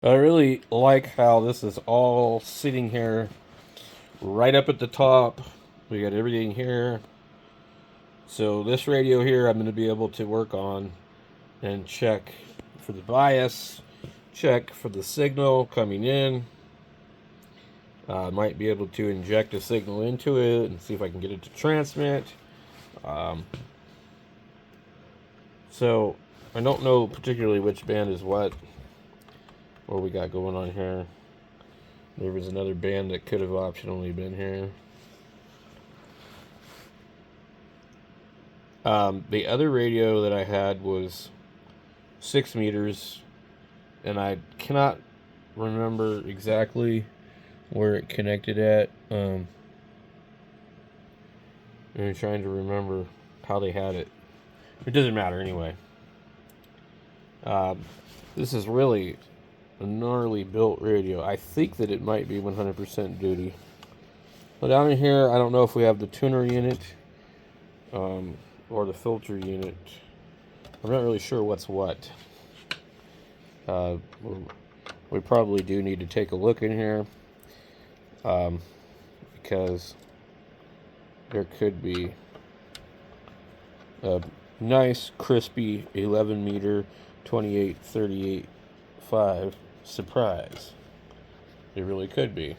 I really like how this is all sitting here right up at the top. We got everything here. So this radio here I'm going to be able to work on and check for the bias, check for the signal coming in. I might be able to inject a signal into it and see if I can get it to transmit. Um, so I don't know particularly which band is what we got going on here. There was another band that could have optionally been here. The other radio that I had was 6 meters, and I cannot remember exactly where it connected at. I'm trying to remember how they had it. It doesn't matter anyway. This is really a gnarly built radio. I think that it might be 100% duty. But down in here, I don't know if we have the tuner unit or the filter unit. I'm not really sure what's what. We probably do need to take a look in here because there could be a nice, crispy 11 meter 28-38-5 surprise. It really could be.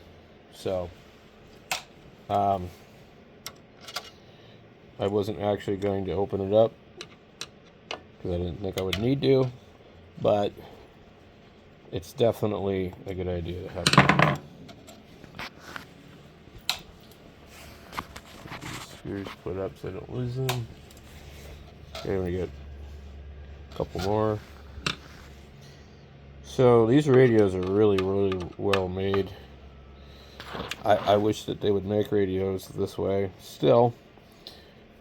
So, I wasn't actually going to open it up because I didn't think I would need to, but it's definitely a good idea to have these screws put up so I don't lose them. Okay, we get a couple more. So these radios are really, really well made. I wish that they would make radios this way. Still,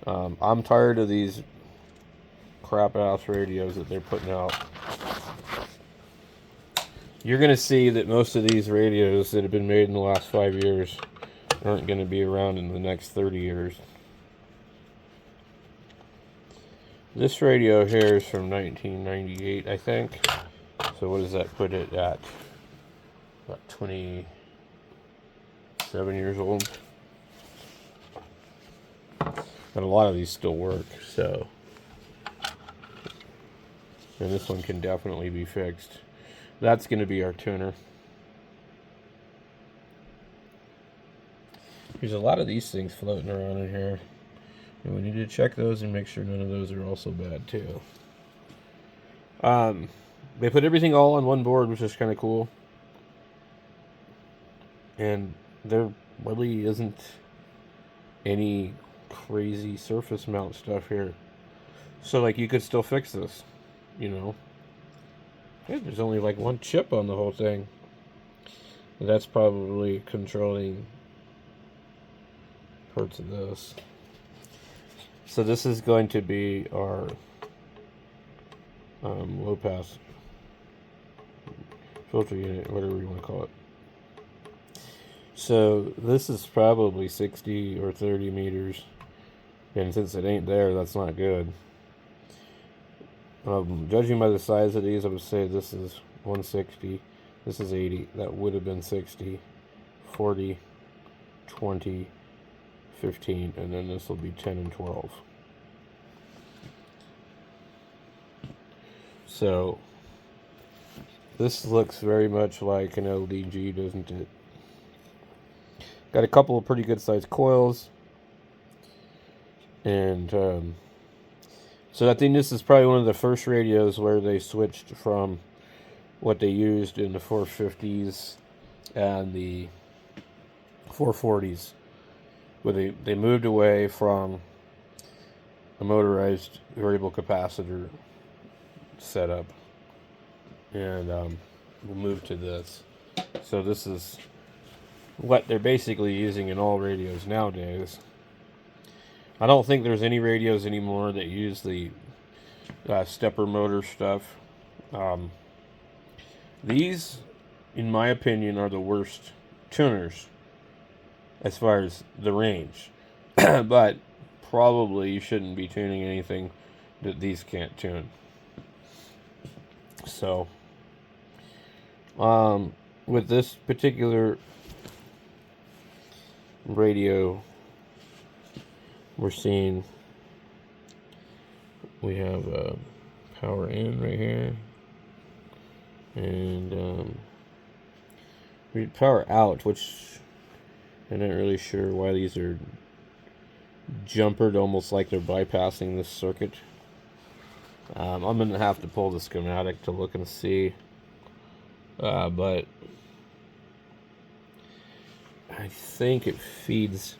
I'm tired of these crap ass radios that they're putting out. You're going to see that most of these radios that have been made in the last 5 years aren't going to be around in the next 30 years. This radio here is from 1998, I think. So what does that put it at? About 27 years old. And a lot of these still work, so. And this one can definitely be fixed. That's going to be our tuner. There's a lot of these things floating around in here. And we need to check those and make sure none of those are also bad too. They put everything all on one board, which is kind of cool. And there really isn't any crazy surface mount stuff here. So like you could still fix this, you know. Yeah, there's only like one chip on the whole thing. That's probably controlling parts of this. So this is going to be our low pass filter unit, whatever you want to call it. So this is probably 60 or 30 meters. And since it ain't there, that's not good. Judging by the size of these, I would say this is 160. This is 80. That would have been 60, 40, 20, 15, and then this will be 10 and 12. So this looks very much like an LDG, doesn't it? Got a couple of pretty good sized coils. And so I think this is probably one of the first radios where they switched from what they used in the 450s and the 440s. Where they moved away from a motorized variable capacitor setup. And we'll move to this. So this is what they're basically using in all radios nowadays. I don't think there's any radios anymore that use the stepper motor stuff. These, in my opinion, are the worst tuners as far as the range. But probably you shouldn't be tuning anything that these can't tune. So With this particular radio, we're seeing we have power in right here, and we power out, which I'm not really sure why these are jumpered, almost like they're bypassing this circuit. I'm gonna have to pull the schematic to look and see, but I think it feeds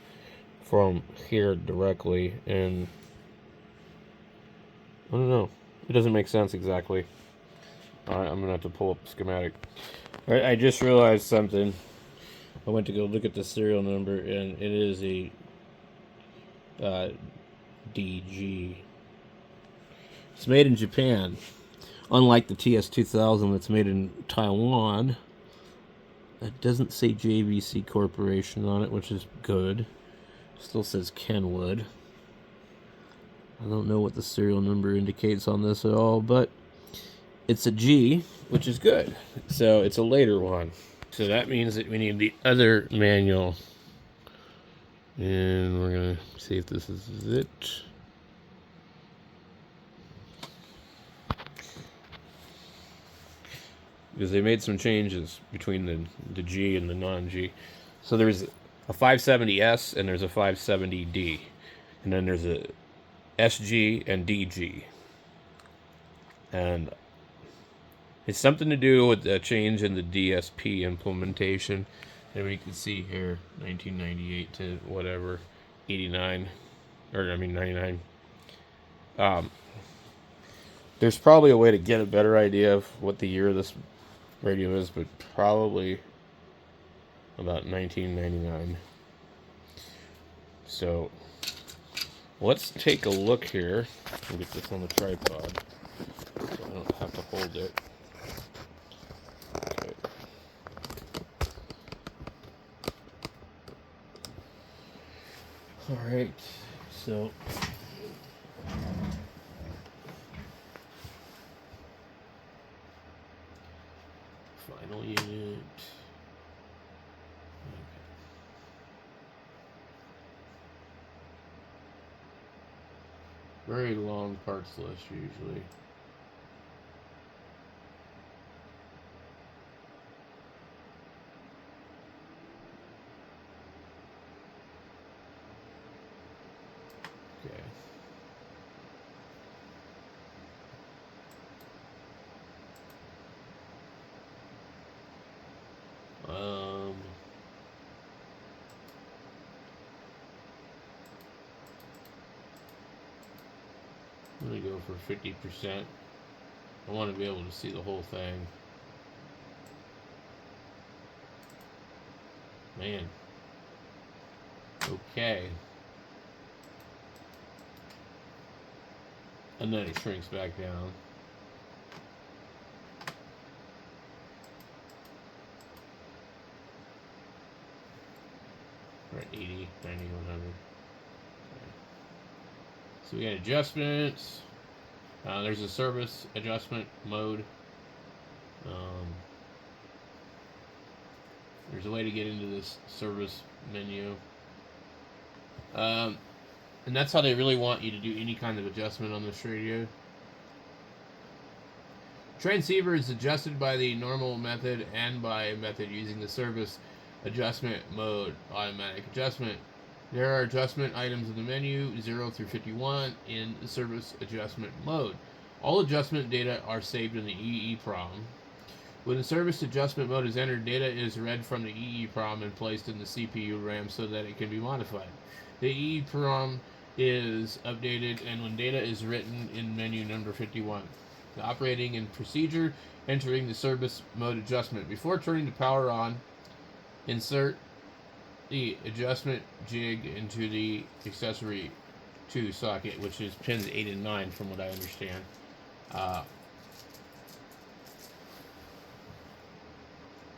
from here directly, and I don't know. It doesn't make sense exactly. Alright, I'm gonna have to pull up the schematic. Alright, I just realized something. I went to go look at the serial number, and it is a DG. It's made in Japan. Unlike the ts-570d that's made in Taiwan. It doesn't say JVC Corporation on it, which is good. Still says Kenwood. I don't know what the serial number indicates on this at all, but it's a G, which is good. So it's a later one. So that means that we need the other manual. And we're going to see if this is it. Because they made some changes between the G and the non-G. So there's a 570S and there's a 570D. And then there's a SG and DG. And it's something to do with the change in the DSP implementation. And we can see here, 1998 to whatever, 89, or I mean 99. There's probably a way to get a better idea of what the year of this radio is, but probably about 1999. So let's take a look here. I'll get this on the tripod so I don't have to hold it. Okay. Alright, so final unit. Okay. Very long parts list usually. Okay. I'm going to go for 50%. I want to be able to see the whole thing. Man. Okay. And then it shrinks back down. We're at 80, 90, 100. So we got adjustments. There's a service adjustment mode. There's a way to get into this service menu. And that's how they really want you to do any kind of adjustment on this radio. Transceiver is adjusted by the normal method and by a method using the service adjustment mode, automatic adjustment. There are adjustment items in the menu, 0 through 51, in the service adjustment mode. All adjustment data are saved in the EEPROM. When the service adjustment mode is entered, data is read from the EEPROM and placed in the CPU RAM so that it can be modified. The EEPROM is updated, and when data is written in menu number 51. The operating and procedure, entering the service mode adjustment. Before turning the power on, insert the adjustment jig into the accessory 2 socket, which is pins 8 and 9 from what I understand.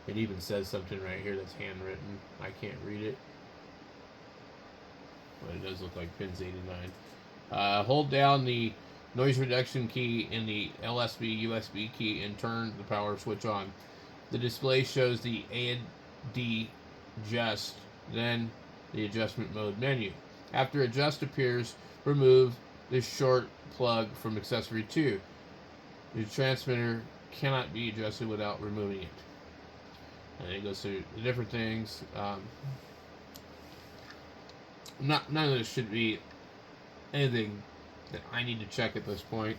It even says something right here that's handwritten. I can't read it, but it does look like pins 8 and 9. Hold down the noise reduction key in the LSB USB key and turn the power switch on. The display shows the A and D adjust, then the adjustment mode menu. After adjust appears, remove the short plug from accessory 2. The transmitter cannot be adjusted without removing it. And it goes through the different things. None of this should be anything that I need to check at this point.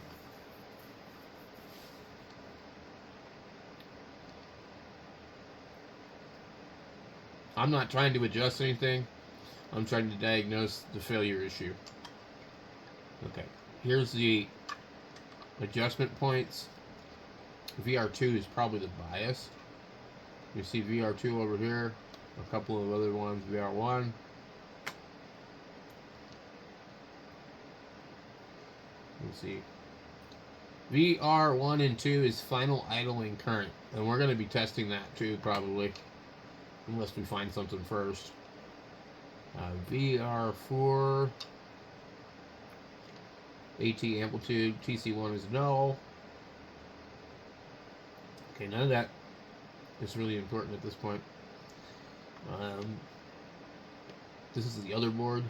I'm not trying to adjust anything. I'm trying to diagnose the failure issue. Okay, here's the adjustment points. VR2 is probably the bias. You see VR2 over here, a couple of other ones, VR1. Let's see. VR1 and 2 is final idling current, and we're going to be testing that too, probably, unless we find something first. VR4 AT amplitude, TC1 is null. Okay, none of that is really important at this point. This is the other board.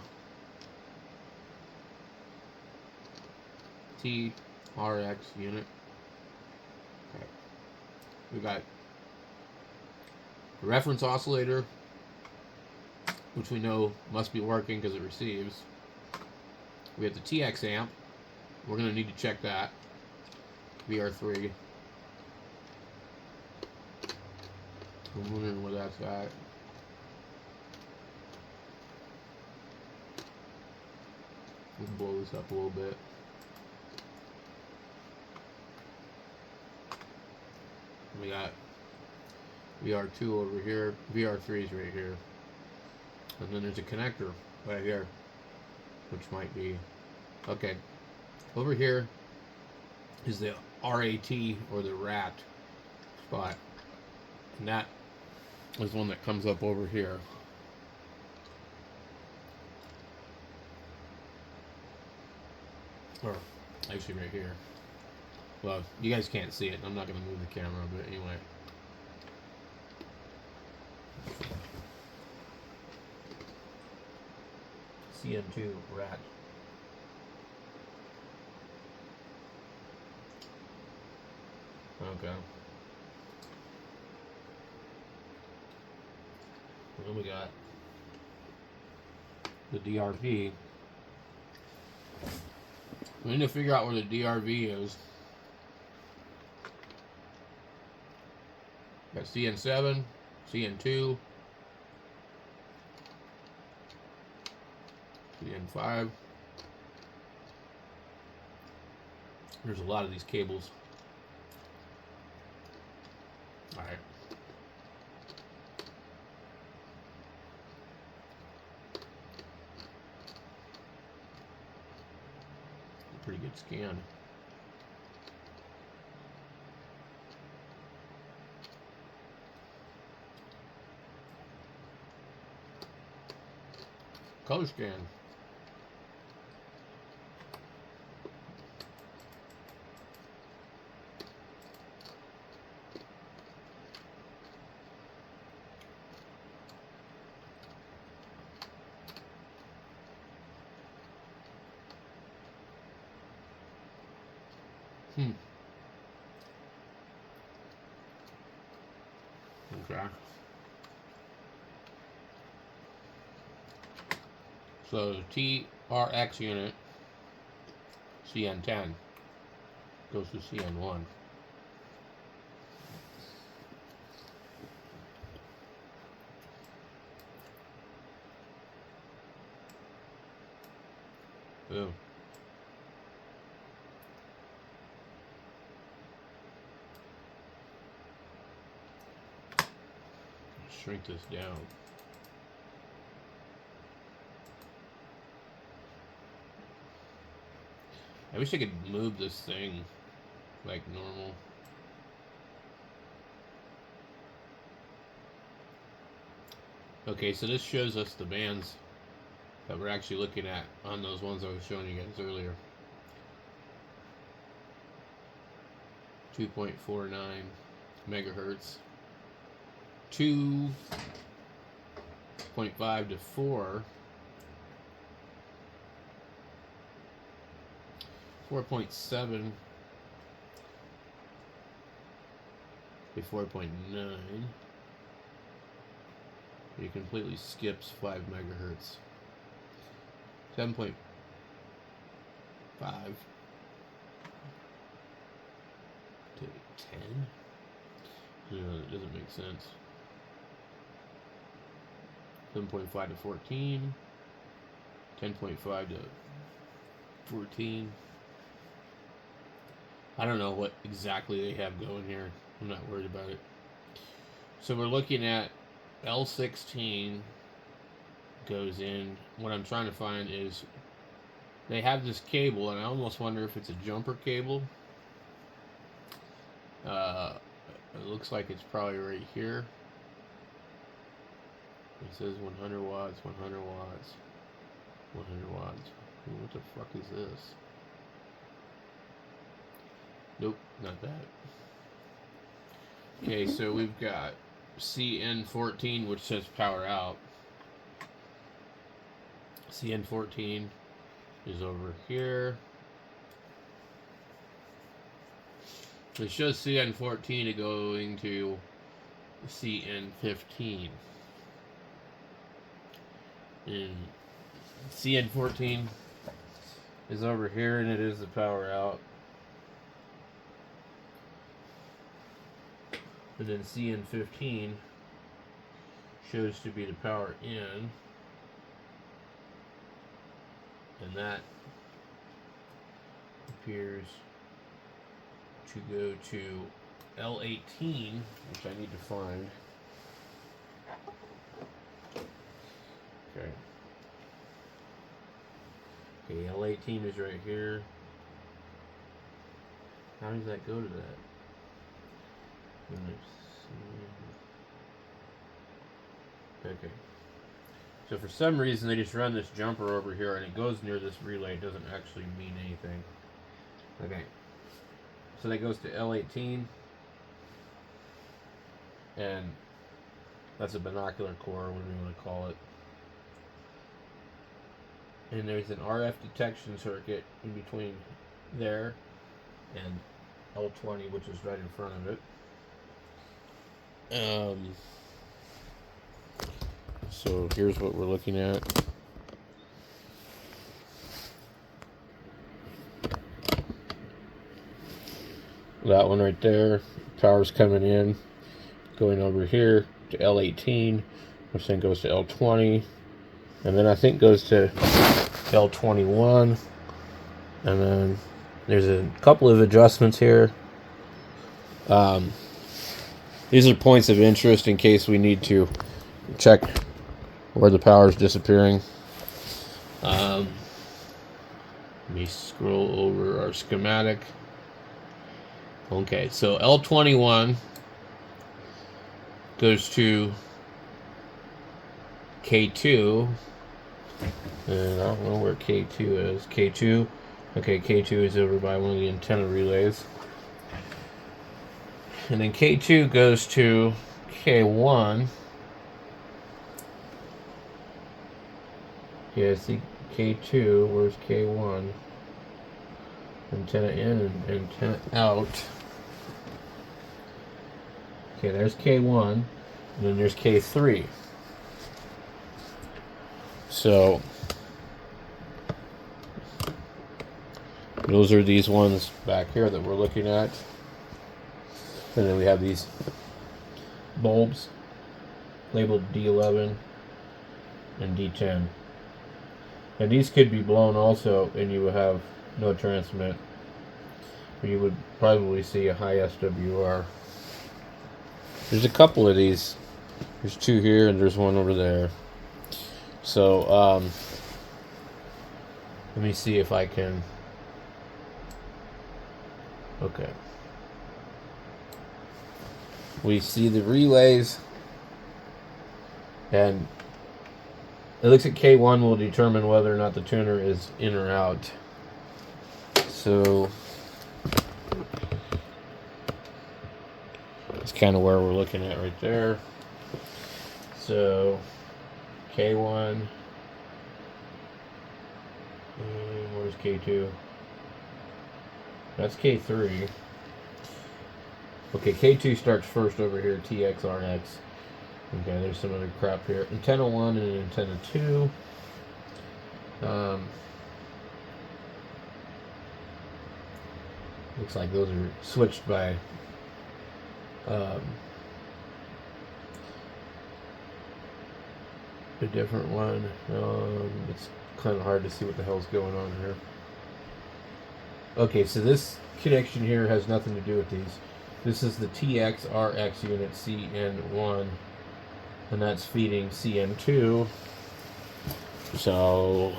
TRX unit. Okay. We got the reference oscillator, which we know must be working because it receives. We have the TX amp. We're going to need to check that. VR3. I'm wondering where that's at. We'll blow this up a little bit. We got VR2 over here. VR3 is right here. And then there's a connector right here, which might be... Okay. Over here is the RAT, or the RAT spot. And that is one that comes up over here. Or actually right here. Well, you guys can't see it. I'm not going to move the camera, but anyway. CN2 RAT. Okay. And then we got the DRV. We need to figure out where the DRV is. Got CN7, CN2, CN5. There's a lot of these cables. All right. Pretty good scan. Color scan. Okay. So TRX unit, CN10, goes to CN1. Boom. Shrink this down. I wish I could move this thing like normal. Okay, so this shows us the bands that we're actually looking at on those ones I was showing you guys earlier. 2.49 megahertz. 2.5 to 4. 4.7 to 4.9. It completely skips 5 megahertz. 7.5 to 10. No, that doesn't make sense. 7.5 to 14. 10.5 to 14. I don't know what exactly they have going here. I'm not worried about it. So we're looking at L16 goes in. What I'm trying to find is they have this cable, and I almost wonder if it's a jumper cable. It looks like it's probably right here. It says 100 watts, 100 watts, 100 watts. What the fuck is this? Nope, not that. Okay, so we've got CN14, which says power out. CN14 is over here. It shows CN14 going to CN15. And CN14 is over here, and it is the power out. And then CN15 shows to be the power in. And that appears to go to L18, which I need to find. Okay. Okay, L18 is right here. How does that go to that? Okay. So for some reason they just run this jumper over here and it goes near this relay. It doesn't actually mean anything. Okay. So that goes to L18. And that's a binocular core, whatever you want to call it. And there's an RF detection circuit in between there and L20, which is right in front of it. So here's what we're looking at. That one right there, power's coming in, going over here to L18, which then goes to L20, and then I think goes to L21, and then there's a couple of adjustments here. These are points of interest in case we need to check where the power is disappearing. Let me scroll over our schematic. Okay, so L21 goes to K2, and I don't know where K2 is. K2, okay, K2 is over by one of the antenna relays. And then K2 goes to K1. Yeah, see K2, where's K1? Antenna in and antenna out. Okay, there's K1, and then there's K3. So those are these ones back here that we're looking at. And then we have these bulbs labeled D11 and D10. And these could be blown also, and you would have no transmit. But you would probably see a high SWR. There's a couple of these. There's two here, and there's one over there. So, let me see if I can... Okay. We see the relays, and it looks like K1 will determine whether or not the tuner is in or out. So that's kind of where we're looking at right there. So K1, and where's K2? That's K3. Okay, K2 starts first over here, TXRX. Okay, there's some other crap here. Antenna 1 and antenna 2. Looks like those are switched by a different one. It's kind of hard to see what the hell's going on here. Okay, so this connection here has nothing to do with these. This is the TXRX unit CN1, and that's feeding CN2. So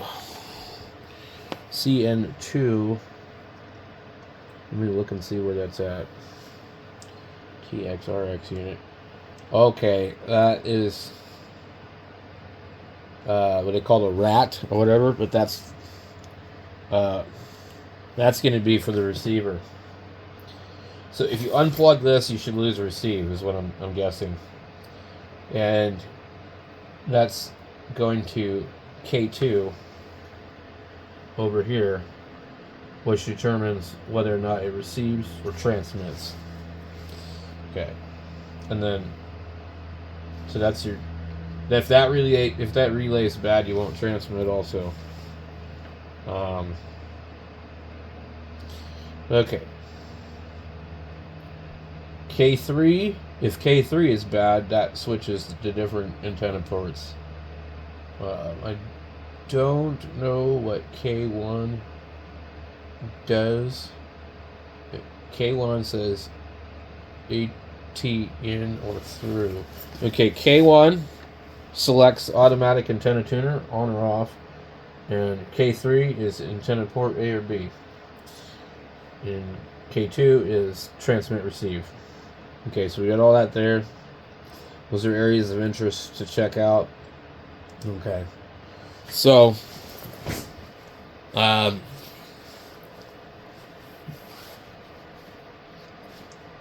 CN2, let me look and see where that's at. TXRX unit. Okay, that is what they call a rat or whatever, but that's going to be for the receiver. So if you unplug this, you should lose receive, is what I'm guessing. And that's going to K2 over here, which determines whether or not it receives or transmits. Okay. And then, so that's your, if that relay is bad, you won't transmit also. Okay. K3, if K3 is bad, that switches to different antenna ports. I don't know what K1 does. K1 says AT in or through. Okay, K1 selects automatic antenna tuner, on or off, and K3 is antenna port A or B. And K2 is transmit receive. Okay, so we got all that there. Those are areas of interest to check out. Okay. So,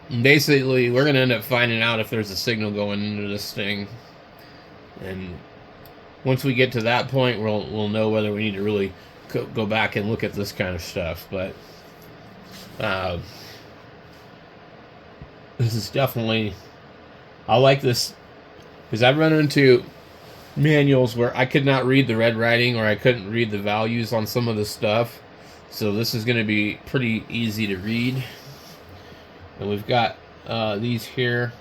basically, we're going to end up finding out if there's a signal going into this thing. And once we get to that point, we'll know whether we need to really go back and look at this kind of stuff. But this is definitely, I like this, because I've run into manuals where I could not read the red writing, or I couldn't read the values on some of the stuff. So this is going to be pretty easy to read. And we've got these here.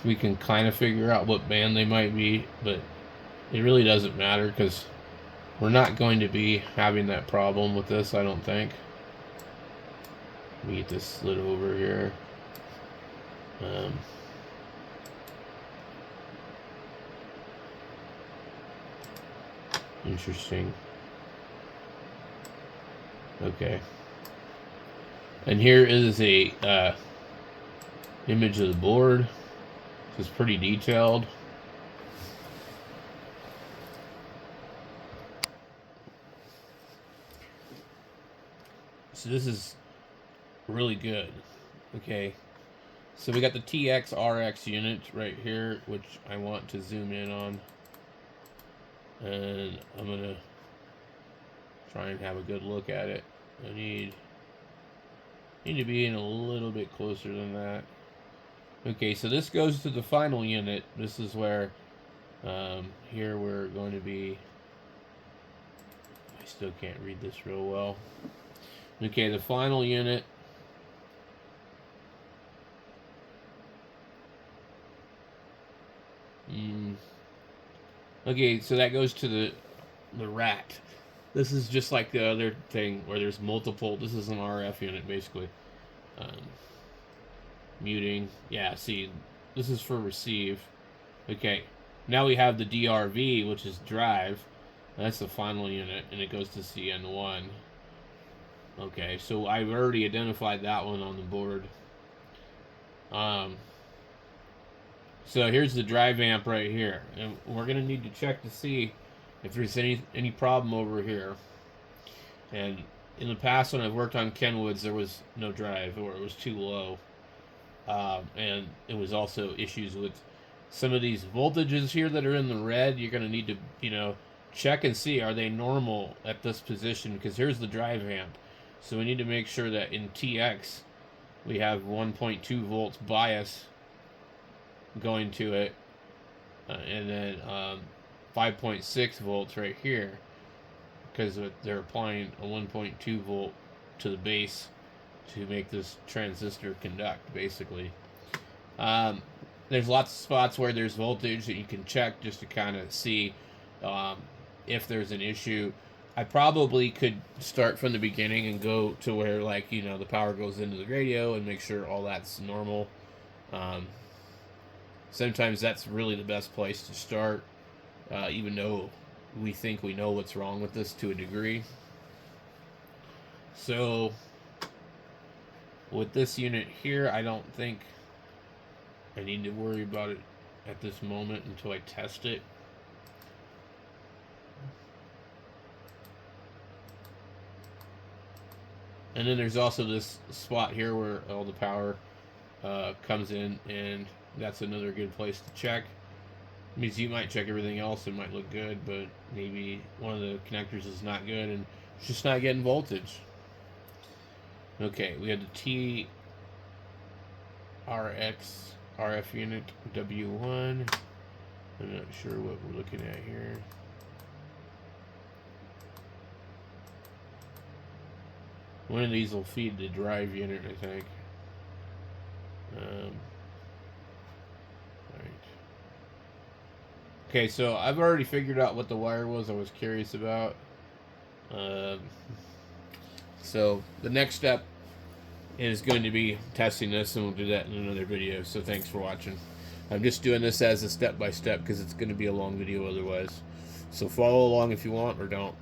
We can kind of figure out what band they might be, but it really doesn't matter because we're not going to be having that problem with this, I don't think. Let me get this slid over here. Interesting. Okay. And here is a image of the board. It's pretty detailed. So this is really good. Okay. So we got the TXRX unit right here, which I want to zoom in on. And I'm going to try and have a good look at it. I need to be in a little bit closer than that. Okay, so this goes to the final unit. This is where here we're going to be, I still can't read this real well. Okay, the final unit. Okay, so that goes to the rat. This is just like the other thing where there's multiple. This is an RF unit, basically. Muting. Yeah, see, this is for receive. Okay, now we have the DRV, which is drive. That's the final unit, and it goes to CN1. Okay, so I've already identified that one on the board. So here's the drive amp right here, and we're going to need to check to see if there's any problem over here. And in the past, when I've worked on Kenwoods, there was no drive, or it was too low. And it was also issues with some of these voltages here that are in the red, you're going to need to, you know, check and see, are they normal at this position? Because here's the drive amp. So we need to make sure that in TX we have 1.2 volts bias going to it, and then 5.6 volts right here, because they're applying a 1.2 volt to the base to make this transistor conduct, basically. There's lots of spots where there's voltage that you can check just to kind of see if there's an issue. I probably could start from the beginning and go to where, like, you know, the power goes into the radio and make sure all that's normal. Sometimes that's really the best place to start, even though we think we know what's wrong with this to a degree. So with this unit here, I don't think I need to worry about it at this moment until I test it. And then there's also this spot here where all the power comes in, and that's another good place to check. It means you might check everything else, it might look good, but maybe one of the connectors is not good and it's just not getting voltage. Okay, we have the TRX RF unit W1. I'm not sure what we're looking at here. One of these will feed the drive unit, I think. Alright. Okay, so I've already figured out what the wire was I was curious about. So the next step is going to be testing this, and we'll do that in another video. So thanks for watching. I'm just doing this as a step-by-step because it's going to be a long video otherwise. So follow along if you want, or don't.